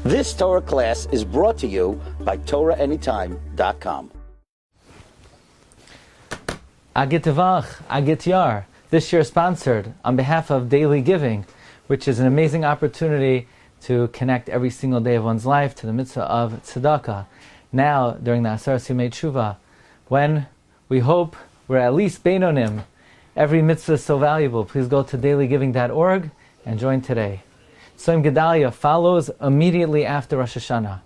This Torah class is brought to you by TorahAnytime.com. Agitavach, Agityar. This year sponsored on behalf of Daily Giving, which is an amazing opportunity to connect every single day of one's life to the mitzvah of tzedakah. Now, during the Asar Simei Tshuva, when we hope we're at least Beinonim, every mitzvah is so valuable. Please go to dailygiving.org and join today. Tzom Gedaliah follows immediately after Rosh Hashanah.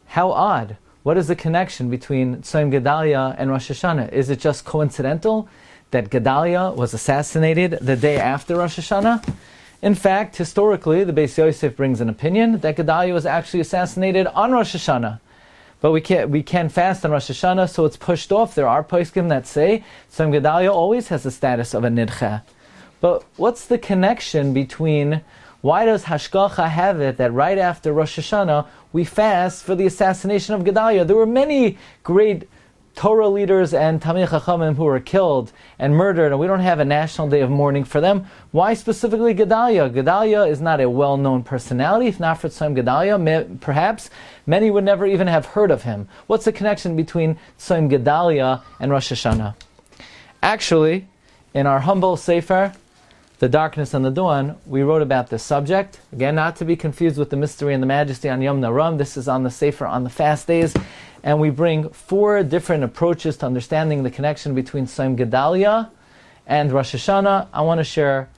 How odd! What is the connection between Tzom Gedaliah and Rosh Hashanah? Is it just coincidental that Gedaliah was assassinated the day after Rosh Hashanah? In fact, historically, the Beis Yosef brings an opinion that Gedaliah was actually assassinated on Rosh Hashanah. But we can't fast on Rosh Hashanah, so it's pushed off. There are poskim that say Tzom Gedaliah always has the status of a nidcha. But what's the connection between, why does Hashgacha have it that right after Rosh Hashanah we fast for the assassination of Gedaliah? There were many great Torah leaders and Talmidei Chachamim who were killed and murdered, and we don't have a national day of mourning for them. Why specifically Gedaliah? Gedaliah is not a well-known personality. If not for Tzom Gedaliah, perhaps many would never even have heard of him. What's the connection between Tzom Gedaliah and Rosh Hashanah? Actually, in our humble sefer, The Darkness and the Dawn, we wrote about this subject. Again, not to be confused with the mystery and the majesty on Yom Naram. This is on the sefer on the fast days. And we bring 4 different approaches to understanding the connection between Tzom Gedaliah and Rosh Hashanah. I want to share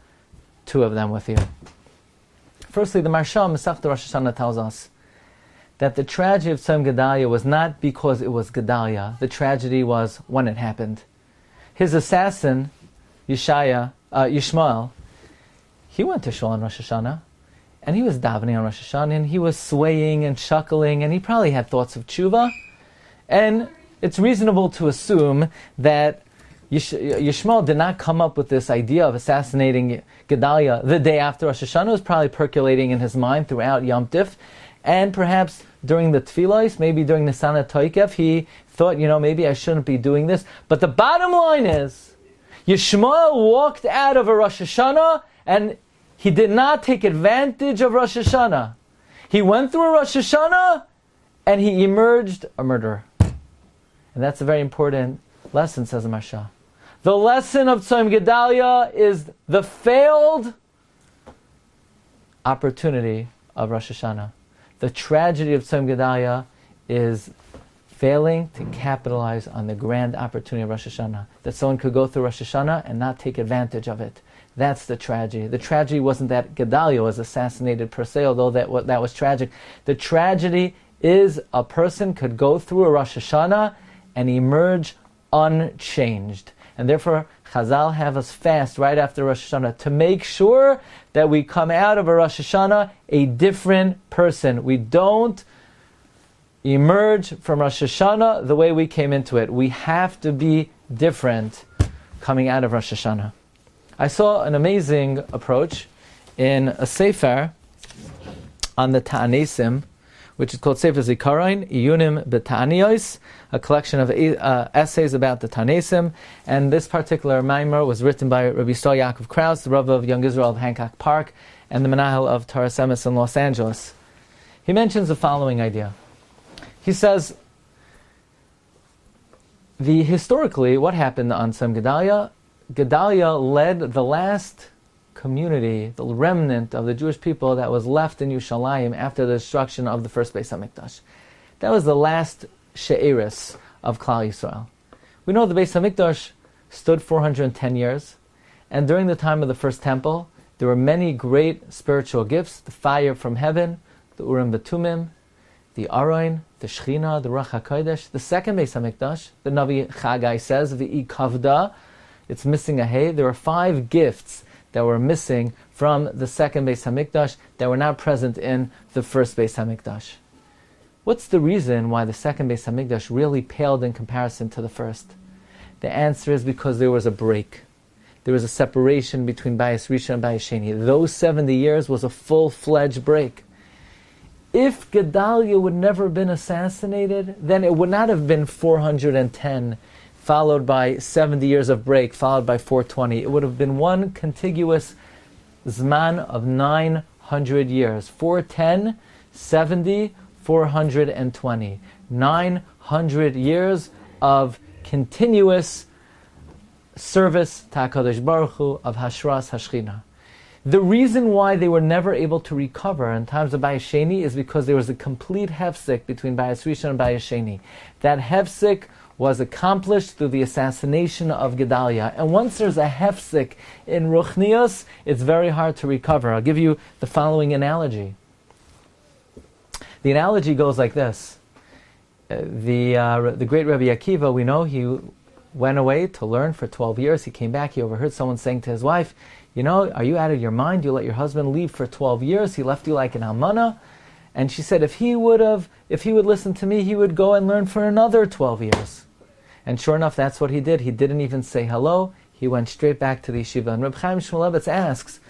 2 of them with you. Firstly, the Maharsha Masechta Rosh Hashanah tells us that the tragedy of Tzom Gedaliah was not because it was Gedaliah. The tragedy was when it happened. His assassin, Yishmael, he went to Shul on Rosh Hashanah, and he was davening on Rosh Hashanah, and he was swaying and chuckling, and he probably had thoughts of tshuva. And it's reasonable to assume that Yishmael did not come up with this idea of assassinating Gedaliah the day after Rosh Hashanah. It was probably percolating in his mind throughout Yom Tif, and perhaps during the Tfilos, maybe during the Sana Toikev, he thought, maybe I shouldn't be doing this. But the bottom line is, Yishmael walked out of a Rosh Hashanah, and he did not take advantage of Rosh Hashanah. He went through a Rosh Hashanah, and he emerged a murderer. And that's a very important lesson, says the Maharsha. The lesson of Tzom Gedaliah is the failed opportunity of Rosh Hashanah. The tragedy of Tzom Gedaliah is failing to capitalize on the grand opportunity of Rosh Hashanah. That someone could go through Rosh Hashanah and not take advantage of it. That's the tragedy. The tragedy wasn't that Gedaliah was assassinated per se, although that was tragic. The tragedy is a person could go through a Rosh Hashanah and emerge unchanged. And therefore, Chazal have us fast right after Rosh Hashanah to make sure that we come out of a Rosh Hashanah a different person. We don't emerge from Rosh Hashanah the way we came into it. We have to be different coming out of Rosh Hashanah. I saw an amazing approach in a sefer on the Ta'anesim, which is called Sefer Zikaron, Iyunim B'Ta'aniyos, a collection of essays about the Ta'anesim. And this particular maimer was written by Rabbi Yaakov Krauss, the Rav of Young Israel of Hancock Park, and the Menahel of Torah Semis in Los Angeles. He mentions the following idea. He says, historically, what happened on Tzom Gedaliah? Gedaliah led the last community, the remnant of the Jewish people that was left in Yerushalayim after the destruction of the first Beis HaMikdash. That was the last she'eris of Klal Yisrael. We know the Beis HaMikdash stood 410 years, and during the time of the first temple, there were many great spiritual gifts: the fire from heaven, the Urim V'Tumim, the Aron, the Shechina, the Ruach HaKodesh. The second Beis HaMikdash, the Navi Chagai says, V'i Kavda, it's missing a hay. There were 5 gifts that were missing from the second Beis HaMikdash that were not present in the first Beis HaMikdash. What's the reason why the second Beis HaMikdash really paled in comparison to the first? The answer is because there was a break. There was a separation between Bayis Rishon and Bayis Sheni. Those 70 years was a full-fledged break. If Gedaliah would never have been assassinated, then it would not have been 410, followed by 70 years of break, followed by 420. It would have been one contiguous Zman of 900 years. 410 70, 420. 900 years of continuous service to HaKadosh Baruch Hu, of Hashras Hashchina. The reason why they were never able to recover in times of Bayis Sheni is because there was a complete hefsek between Bayis Rishon and Bayis Sheni. That hefsek was accomplished through the assassination of Gedaliah. And once there's a hefsek in Ruchnius, it's very hard to recover. I'll give you the following analogy. The analogy goes like this. The great Rabbi Akiva, we know he went away to learn for 12 years. He came back, he overheard someone saying to his wife, you know, are you out of your mind? You let your husband leave for 12 years. He left you like an almana. And she said, if he would listen to me, he would go and learn for another 12 years. And sure enough, that's what he did. He didn't even say hello. He went straight back to the yeshiva. And Reb Chaim Shmulevitz asks,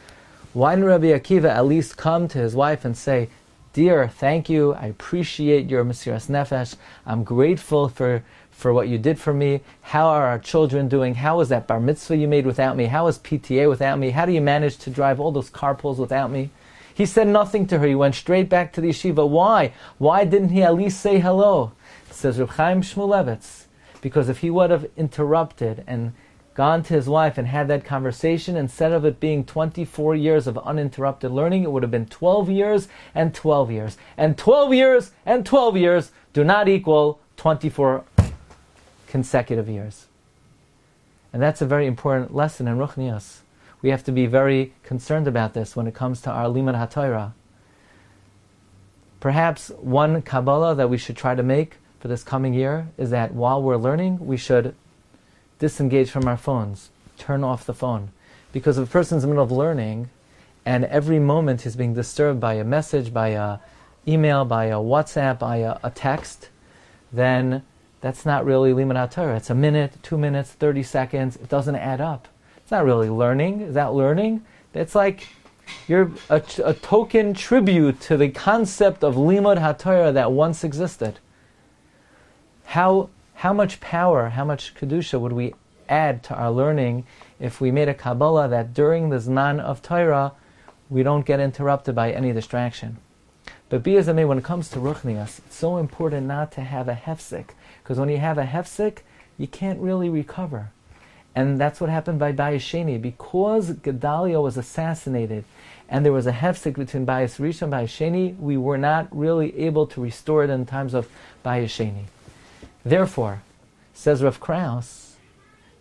why didn't Rabbi Akiva at least come to his wife and say, dear, thank you, I appreciate your Mesiras Nefesh, I'm grateful for what you did for me, how are our children doing, how was that bar mitzvah you made without me, how was PTA without me, how do you manage to drive all those carpools without me? He said nothing to her, he went straight back to the yeshiva. Why? Why didn't he at least say hello? Says Reb Chaim Shmulevitz, because if he would have interrupted and gone to his wife and had that conversation, instead of it being 24 years of uninterrupted learning, it would have been 12 years and 12 years. And 12 years and 12 years do not equal 24 consecutive years. And that's a very important lesson in Ruchnius. We have to be very concerned about this when it comes to our Limud HaTorah. Perhaps one Kabbalah that we should try to make for this coming year is that while we're learning, we should disengage from our phones, turn off the phone. Because if a person's in the middle of learning and every moment is being disturbed by a message, by a email, by a WhatsApp, by a text, then that's not really Limud HaTorah. It's a minute, 2 minutes, 30 seconds. It doesn't add up. It's not really learning. Is that learning? It's like you're a token tribute to the concept of Limud HaTorah that once existed. How much power, how much Kedusha would we add to our learning if we made a Kabbalah that during the Zman of Torah we don't get interrupted by any distraction? But be as it may, when it comes to Ruchnius, it's so important not to have a hefsek, because when you have a hefsek, you can't really recover. And that's what happened by Bayis Sheni. Because Gedaliah was assassinated and there was a hefsek between Bayis Rishon and Bayis Sheni, we were not really able to restore it in times of Bayis Sheni. Therefore, says Rav Krauss,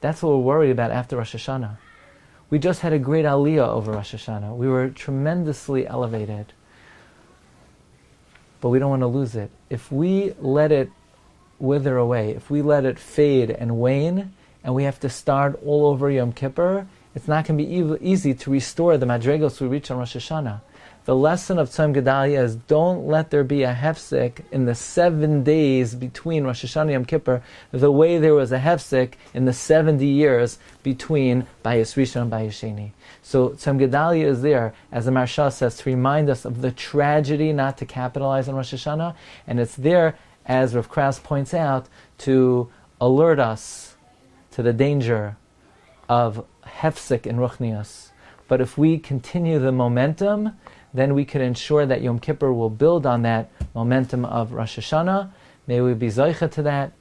that's what we're worried about after Rosh Hashanah. We just had a great aliyah over Rosh Hashanah. We were tremendously elevated. But we don't want to lose it. If we let it wither away, if we let it fade and wane, and we have to start all over Yom Kippur, it's not going to be easy to restore the madrigos we reach on Rosh Hashanah. The lesson of Tzom Gedaliah is don't let there be a hefsek in the 7 days between Rosh Hashanah and Yom Kippur the way there was a hefsek in the 70 years between Bayis Rishon and Bayis Sheni. So Tzom Gedaliah is there, as the Maharsha says, to remind us of the tragedy not to capitalize on Rosh Hashanah, and it's there, as Rav Krauss points out, to alert us to the danger of hefsek in Ruchnius. But if we continue the momentum, then we can ensure that Yom Kippur will build on that momentum of Rosh Hashanah. May we be zoicha to that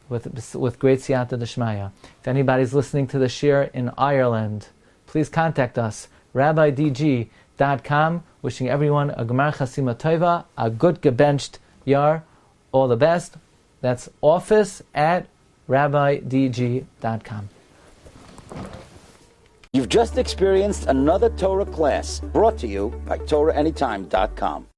with great siyata d'shmaya. If anybody's listening to the shiur in Ireland, please contact us, rabbidg.com. Wishing everyone a Gemar Chasima Tova, a good gebenched yar, all the best. That's office@rabbidg.com. You've just experienced another Torah class brought to you by TorahAnytime.com.